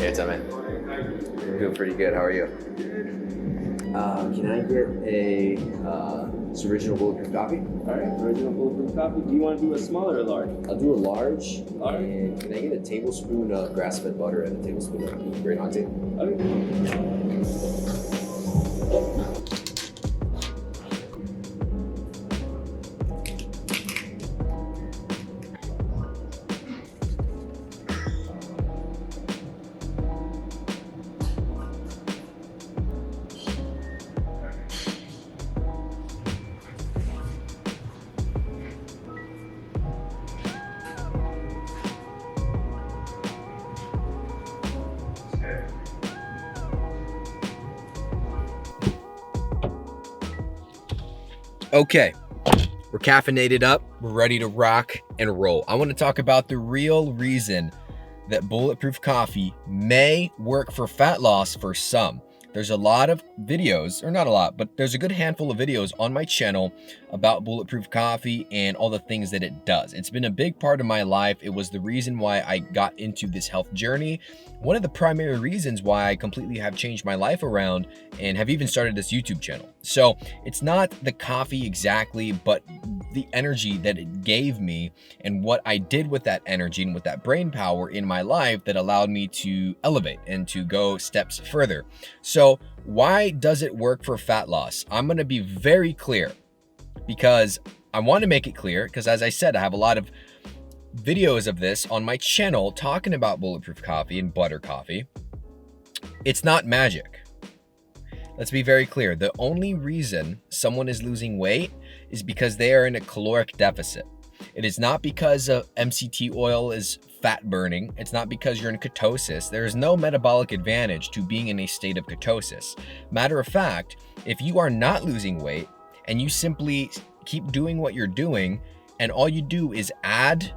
Hey, what's up, man? I'm doing pretty good. How are you? Can I get a original Bulletproof Coffee? All right, original Bulletproof Coffee. Do you want to do a small or a large? I'll do a large. All right. And can I get a tablespoon of grass-fed butter and a tablespoon of great auntie? Okay, we're caffeinated up, we're ready to rock and roll. I want to talk about the real reason that Bulletproof Coffee may work for fat loss for some. There's a lot of videos, or not a lot, but there's a good handful of videos on my channel about Bulletproof Coffee and all the things that it does. It's been a big part of my life. It was the reason why I got into this health journey. One of the primary reasons why I completely have changed my life around and have even started this YouTube channel. So it's not the coffee exactly, but the energy that it gave me and what I did with that energy and with that brain power in my life that allowed me to elevate and to go steps further. So why does it work for fat loss? I'm going to be very clear because I want to make it clear because, as I said, I have a lot of videos of this on my channel talking about Bulletproof Coffee and butter coffee. It's not magic. Let's be very clear. The only reason someone is losing weight is because they are in a caloric deficit. It is not because MCT oil is fat burning. It's not because you're in ketosis. There is no metabolic advantage to being in a state of ketosis. Matter of fact, if you are not losing weight and you simply keep doing what you're doing and all you do is add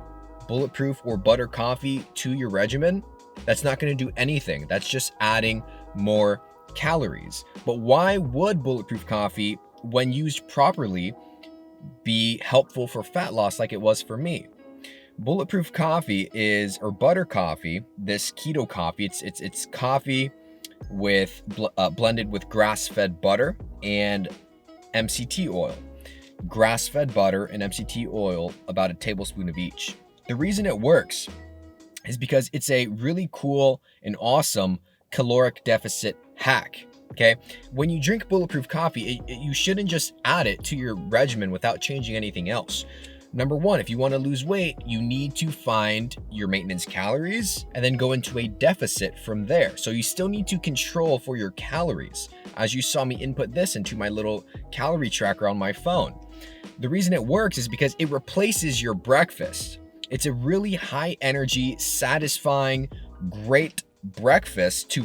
Bulletproof or butter coffee to your regimen, that's not going to do anything. That's just adding more calories. But why would Bulletproof Coffee, when used properly, be helpful for fat loss like it was for me? Bulletproof Coffee is, or butter coffee, this keto coffee, it's coffee with blended with grass-fed butter and MCT oil. Grass-fed butter and MCT oil, about a tablespoon of each. The reason it works is because it's a really cool and awesome caloric deficit hack. Okay, when you drink Bulletproof Coffee, you shouldn't just add it to your regimen without changing anything else. Number one, if you want to lose weight, you need to find your maintenance calories and then go into a deficit from there. So you still need to control for your calories. As you saw me input this into my little calorie tracker on my phone. The reason it works is because it replaces your breakfast. It's a really high energy, satisfying, great breakfast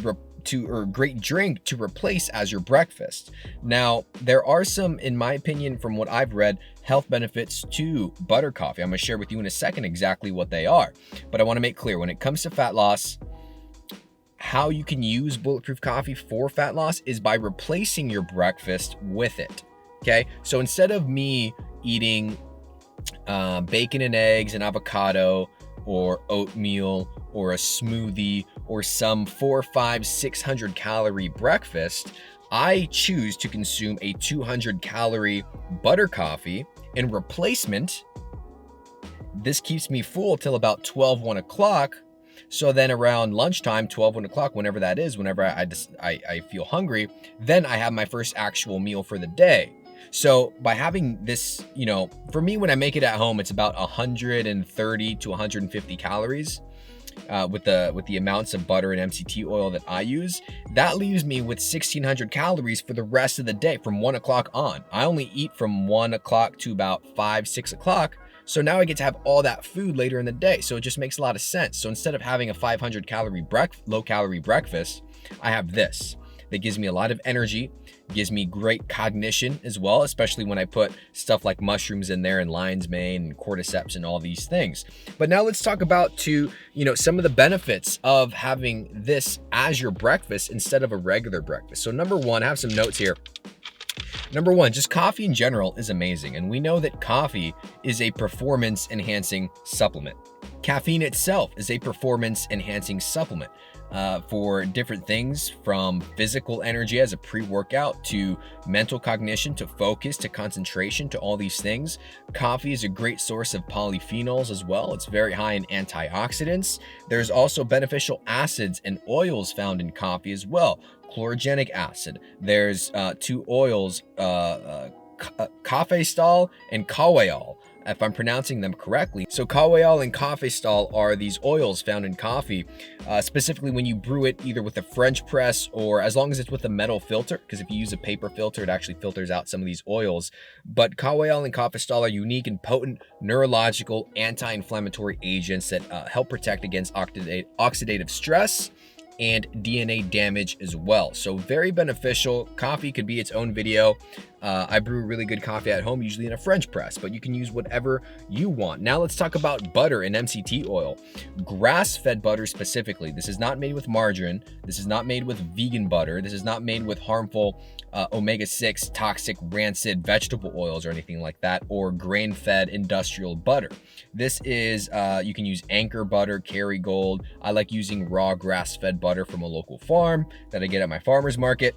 or great drink to replace as your breakfast. Now, there are some, in my opinion, from what I've read, health benefits to butter coffee. I'm gonna share with you in a second exactly what they are. But I wanna make clear, when it comes to fat loss, how you can use Bulletproof Coffee for fat loss is by replacing your breakfast with it, okay? So instead of me eating bacon and eggs and avocado or oatmeal or a smoothie or some 400, 500, 600 calorie breakfast, I choose to consume a 200 calorie butter coffee in replacement. This keeps me full till about 12, 1 o'clock. So then around lunchtime, 12, 1 o'clock, whenever that is, whenever I feel hungry, then I have my first actual meal for the day. So by having this, for me, when I make it at home, it's about 130 to 150 calories with the amounts of butter and MCT oil that I use. That leaves me with 1,600 calories for the rest of the day from 1 o'clock on. I only eat from 1 o'clock to about 5, 6 o'clock. So now I get to have all that food later in the day. So it just makes a lot of sense. So instead of having a 500 calorie low calorie breakfast, I have this that gives me a lot of energy, gives me great cognition as well, especially when I put stuff like mushrooms in there and lion's mane and cordyceps and all these things. But now let's talk about some of the benefits of having this as your breakfast instead of a regular breakfast. So number one, I have some notes here. Number one, just coffee in general is amazing. And we know that coffee is a performance enhancing supplement. Caffeine itself is a performance enhancing supplement for different things, from physical energy as a pre-workout to mental cognition to focus to concentration to all these things. Coffee is a great source of polyphenols as well. It's very high in antioxidants. There's also beneficial acids and oils found in coffee as well. Chlorogenic acid. There's two oils, cafestol and kaweol, if I'm pronouncing them correctly. So kaweol and cafestol are these oils found in coffee, specifically when you brew it either with a French press or as long as it's with a metal filter, because if you use a paper filter, it actually filters out some of these oils. But kaweol and cafestol are unique and potent neurological anti-inflammatory agents that help protect against oxidative stress and DNA damage as well. So very beneficial. Coffee could be its own video. I brew really good coffee at home, usually in a French press, but you can use whatever you want. Now let's talk about butter and MCT oil. Grass-fed butter specifically. This is not made with margarine. This is not made with vegan butter. This is not made with harmful omega-6 toxic rancid vegetable oils or anything like that, or grain-fed industrial butter. This is, you can use Anchor butter, Kerrygold. I like using raw grass-fed butter from a local farm that I get at my farmer's market.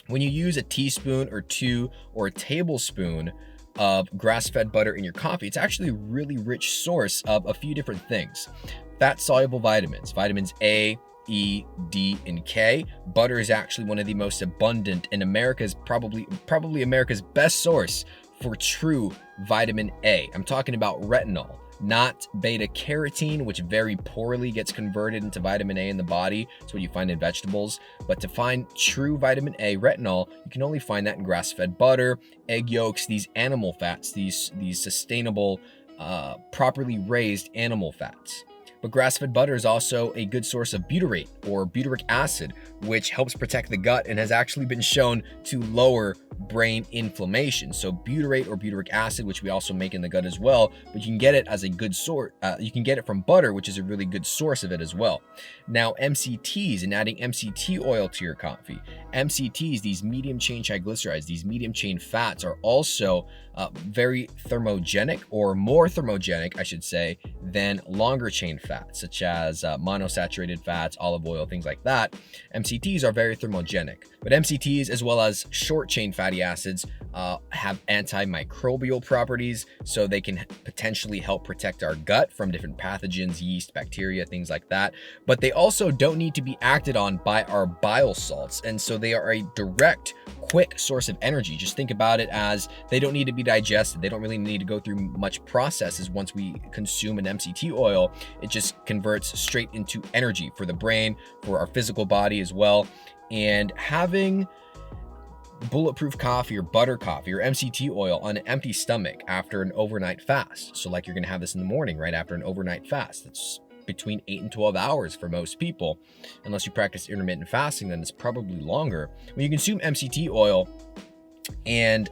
When you use a teaspoon or two or a tablespoon of grass-fed butter in your coffee, it's actually a really rich source of a few different things. Fat-soluble vitamins, vitamins A, E, D, and K. Butter is actually one of the most abundant, and America's probably America's best source for true vitamin A. I'm talking about retinol, not beta carotene, which very poorly gets converted into vitamin A in the body. It's what you find in vegetables. But to find true vitamin A, retinol, you can only find that in grass-fed butter, egg yolks, these animal fats, these sustainable, properly raised animal fats. But grass-fed butter is also a good source of butyrate or butyric acid, which helps protect the gut and has actually been shown to lower brain inflammation. So butyrate or butyric acid, which we also make in the gut as well, but you can get it as a good source. You can get it from butter, which is a really good source of it as well. Now, MCTs, and adding MCT oil to your coffee. MCTs, these medium chain triglycerides, these medium chain fats, are also very thermogenic, or more thermogenic, I should say, than longer chain fats, such as monosaturated fats, olive oil, things like that. MCTs are very thermogenic, but MCTs, as well as short chain fatty acids, have antimicrobial properties, so they can potentially help protect our gut from different pathogens, yeast, bacteria, things like that. But they also don't need to be acted on by our bile salts, and so they are a direct, quick source of energy. Just think about it as they don't need to be digested. They don't really need to go through much processes. Once we consume an MCT oil, it just converts straight into energy for the brain, for our physical body as well. And having bulletproof coffee or butter coffee or MCT oil on an empty stomach after an overnight fast. So like you're going to have this in the morning right after an overnight fast. That's between 8 and 12 hours for most people. Unless you practice intermittent fasting, then it's probably longer. When you consume MCT oil and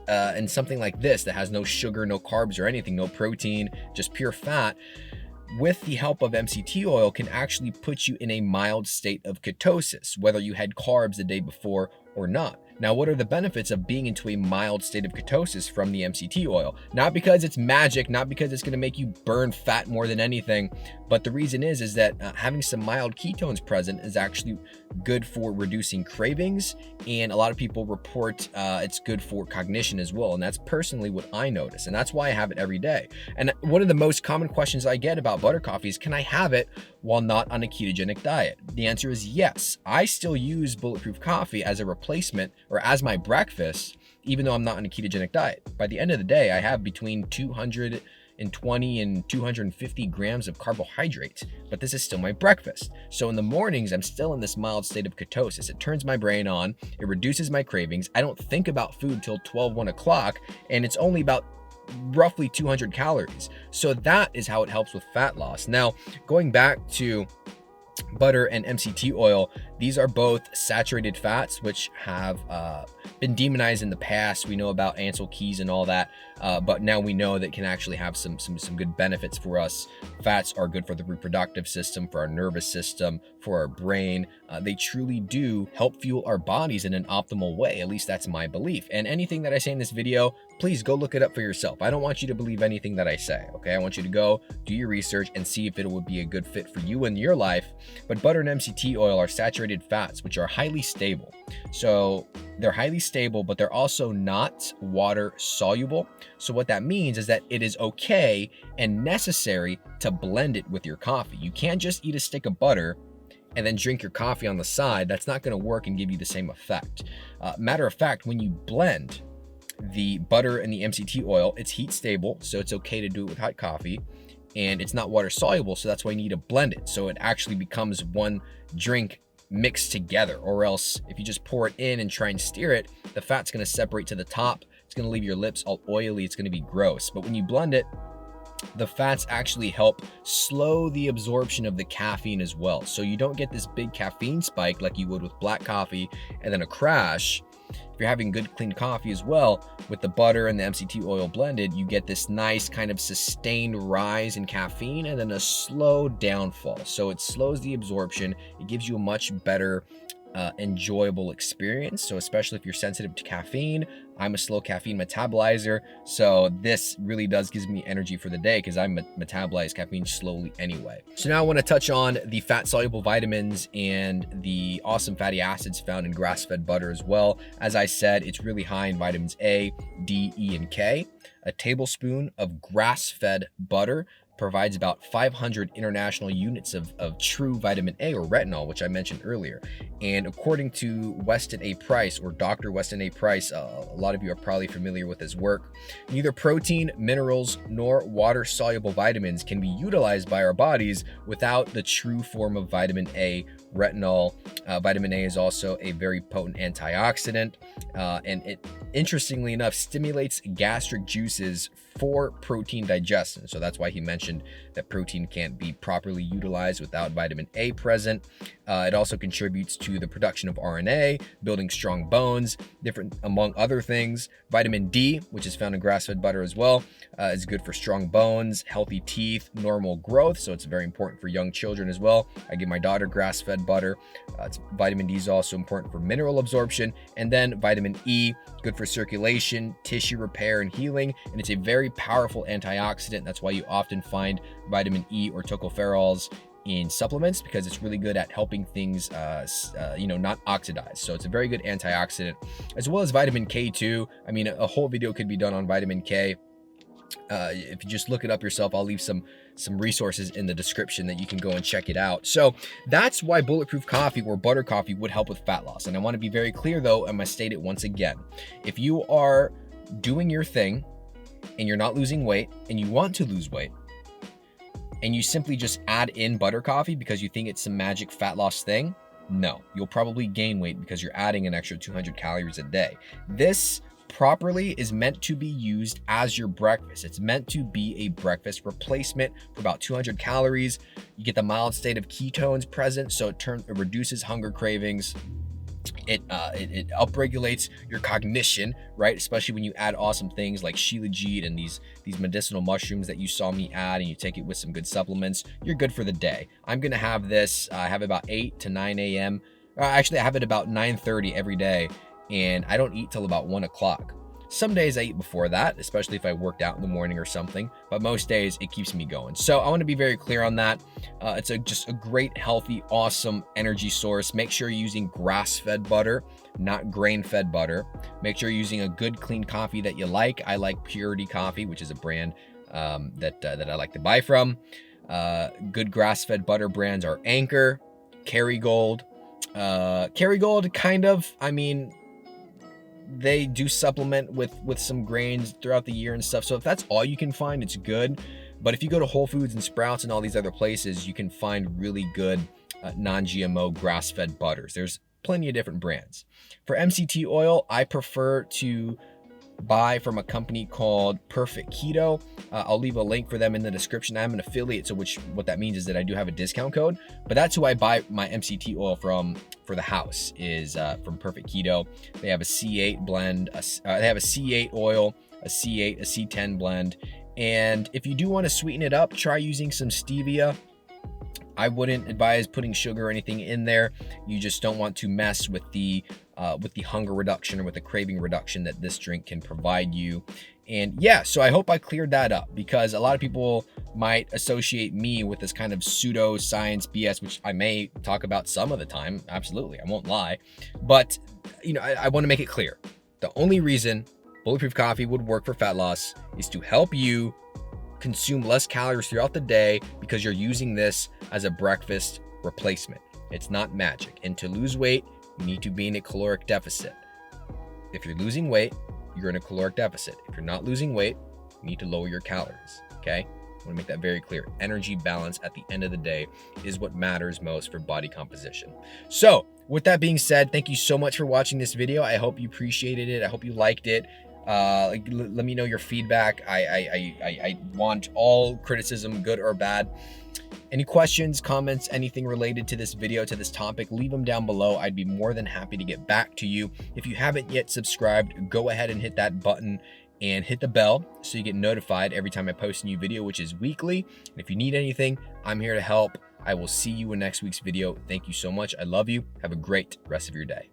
something like this that has no sugar, no carbs or anything, no protein, just pure fat, with the help of MCT oil, can actually put you in a mild state of ketosis, whether you had carbs the day before or not. Now, what are the benefits of being into a mild state of ketosis from the MCT oil? Not because it's magic, not because it's going to make you burn fat more than anything, but the reason is that having some mild ketones present is actually good for reducing cravings, and a lot of people report it's good for cognition as well, and that's personally what I notice, and that's why I have it every day. And one of the most common questions I get about butter coffee is, can I have it while not on a ketogenic diet? The answer is yes. I still use Bulletproof Coffee as a replacement or as my breakfast, even though I'm not on a ketogenic diet. By the end of the day, I have between 220 and 250 grams of carbohydrates, but this is still my breakfast. So in the mornings, I'm still in this mild state of ketosis. It turns my brain on, it reduces my cravings. I don't think about food till 12, 1 o'clock, and it's only about roughly 200 calories. So that is how it helps with fat loss. Now, going back to butter and MCT oil, These are both saturated fats, which have been demonized in the past. We know about Ansel Keys and all that, but now we know that can actually have some good benefits for us. Fats are good for the reproductive system, for our nervous system, for our brain. They truly do help fuel our bodies in an optimal way. At least that's my belief. And anything that I say in this video, please go look it up for yourself. I don't want you to believe anything that I say, okay? I want you to go do your research and see if it would be a good fit for you in your life. But butter and MCT oil are saturated fats, which are highly stable. So they're highly stable, but they're also not water soluble. So what that means is that it is okay and necessary to blend it with your coffee. You can't just eat a stick of butter and then drink your coffee on the side. That's not going to work and give you the same effect. Matter of fact, when you blend the butter and the MCT oil, it's heat stable, so it's okay to do it with hot coffee, and it's not water soluble, so that's why you need to blend it so it actually becomes one drink mixed together. Or else if you just pour it in and try and stir it, the fat's going to separate to the top. It's going to leave your lips all oily. It's going to be gross. But when you blend it, the fats actually help slow the absorption of the caffeine as well. So you don't get this big caffeine spike like you would with black coffee and then a crash. If you're having good clean coffee as well, with the butter and the MCT oil blended, you get this nice kind of sustained rise in caffeine and then a slow downfall. So it slows the absorption. It gives you a much better enjoyable experience. So especially if you're sensitive to caffeine, I'm a slow caffeine metabolizer, so this really does gives me energy for the day because I metabolize caffeine slowly anyway. So now I want to touch on the fat soluble vitamins and the awesome fatty acids found in grass-fed butter as well. As I said, it's really high in vitamins A, D, E, and K. A tablespoon of grass-fed butter provides about 500 international units of true vitamin A or retinol, which I mentioned earlier. And according to Weston A. Price, or Dr. Weston A. Price, a lot of you are probably familiar with his work, neither protein, minerals, nor water-soluble vitamins can be utilized by our bodies without the true form of vitamin A, retinol. Vitamin A is also a very potent antioxidant, and it, interestingly enough, stimulates gastric juices for protein digestion. So that's why he mentioned that protein can't be properly utilized without vitamin A present. It also contributes to the production of RNA, building strong bones, different among other things. Vitamin D, which is found in grass-fed butter as well, is good for strong bones, healthy teeth, normal growth. So it's very important for young children as well. I give my daughter grass-fed butter. Vitamin D is also important for mineral absorption. And then vitamin E, good for circulation, tissue repair, and healing. And it's a very powerful antioxidant. That's why you often find vitamin E or tocopherols in supplements, because it's really good at helping things not oxidize. So it's a very good antioxidant, as well as vitamin K too. I mean, a whole video could be done on vitamin K. If you just look it up yourself, I'll leave some resources in the description that you can go and check it out. So that's why Bulletproof Coffee or butter coffee would help with fat loss. And I want to be very clear though, I'm gonna state it once again. If you are doing your thing and you're not losing weight and you want to lose weight, and you simply just add in butter coffee because you think it's some magic fat loss thing, no, you'll probably gain weight because you're adding an extra 200 calories a day. This properly is meant to be used as your breakfast. It's meant to be a breakfast replacement for about 200 calories. You get the mild state of ketones present, so it reduces hunger cravings. It upregulates your cognition, right? Especially when you add awesome things like shilajit and these medicinal mushrooms that you saw me add, and you take it with some good supplements, you're good for the day. I'm gonna have this, I have about 8 to 9 a.m. Actually, I have it about 9:30 every day, and I don't eat till about 1 o'clock. Some days I eat before that, especially if I worked out in the morning or something, but most days it keeps me going. So I want to be very clear on that. It's just a great, healthy, awesome energy source. Make sure you're using grass-fed butter, not grain-fed butter. Make sure you're using a good, clean coffee that you like. I like Purity Coffee, which is a brand that I like to buy from. Good grass-fed butter brands are Anchor, Kerrygold. Kerrygold, kind of, I mean, they do supplement with some grains throughout the year and stuff. So if that's all you can find, it's good. But if you go to Whole Foods and Sprouts and all these other places, you can find really good non-GMO grass-fed butters. There's plenty of different brands. For MCT oil, I prefer to buy from a company called Perfect Keto. I'll leave a link for them in the description. I'm an affiliate, so what that means is that I do have a discount code, but that's who I buy my MCT oil from for the house, is from Perfect Keto. They have a C8 blend, they have a C8 oil, a C8, a C10 blend. And if you do want to sweeten it up, try using some stevia. I wouldn't advise putting sugar or anything in there. You just don't want to mess with the hunger reduction or with the craving reduction that this drink can provide you. And yeah, so I hope I cleared that up, because a lot of people might associate me with this kind of pseudo science BS, which I may talk about some of the time. Absolutely, I won't lie. But you know, I want to make it clear. The only reason Bulletproof Coffee would work for fat loss is to help you consume less calories throughout the day, because you're using this as a breakfast replacement. It's not magic. And to lose weight, you need to be in a caloric deficit. If you're losing weight, you're in a caloric deficit. If you're not losing weight, you need to lower your calories, okay? I want to make that very clear. Energy balance at the end of the day is what matters most for body composition. So with that being said, thank you so much for watching this video. I hope you appreciated it. I hope you liked it. Let me know your feedback. I want all criticism, good or bad. Any questions, comments, anything related to this video, to this topic, leave them down below. I'd be more than happy to get back to you. If you haven't yet subscribed, go ahead and hit that button and hit the bell so you get notified every time I post a new video, which is weekly. And if you need anything, I'm here to help. I will see you in next week's video. Thank you so much. I love you. Have a great rest of your day.